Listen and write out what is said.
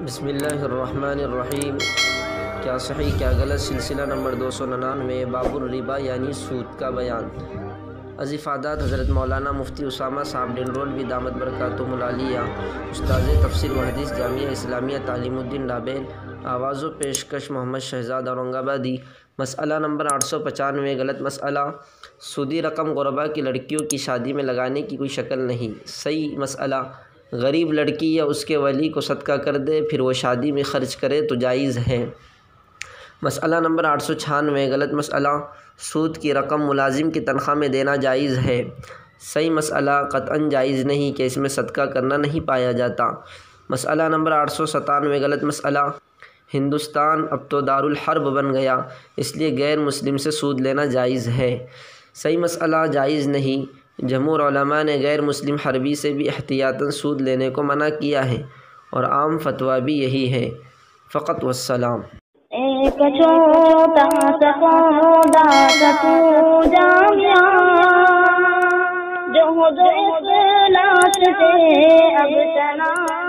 بسم اللہ الرحمن الرحیم۔ کیا صحیح کیا غلط، سلسلہ نمبر 299، باب الربا یعنی سود کا بیان۔ از افادات حضرت مولانا مفتی اسامہ صاحب ڈنڈرول دامت برکاتہم العالیہ، استاذ تفسیر و حدیث جامعہ اسلامیہ تعلیم الدین ڈابیل، آواز و پیشکش محمد شہزاد اورنگ آبادی۔ مسئلہ نمبر 895، غلط مسئلہ، سودی رقم غربا کی لڑکیوں کی شادی میں لگانے کی کوئی شکل نہیں۔ صحیح مسئلہ، غریب لڑکی یا اس کے ولی کو صدقہ کر دے پھر وہ شادی میں خرچ کرے تو جائز ہے۔ مسئلہ نمبر 896، غلط مسئلہ، سود کی رقم ملازم کی تنخواہ میں دینا جائز ہے۔ صحیح مسئلہ، قطعاً جائز نہیں کہ اس میں صدقہ کرنا نہیں پایا جاتا۔ مسئلہ نمبر 897، غلط مسئلہ، ہندوستان اب تو دارالحرب بن گیا، اس لیے غیر مسلم سے سود لینا جائز ہے۔ صحیح مسئلہ، جائز نہیں۔ جمہور علماء نے غیر مسلم حربی سے بھی احتیاطاً سود لینے کو منع کیا ہے اور عام فتویٰ بھی یہی ہے۔ فقط والسلام۔ ایک چھوٹا سا پودا تو جامعہ جو اخلاص سے اب چلا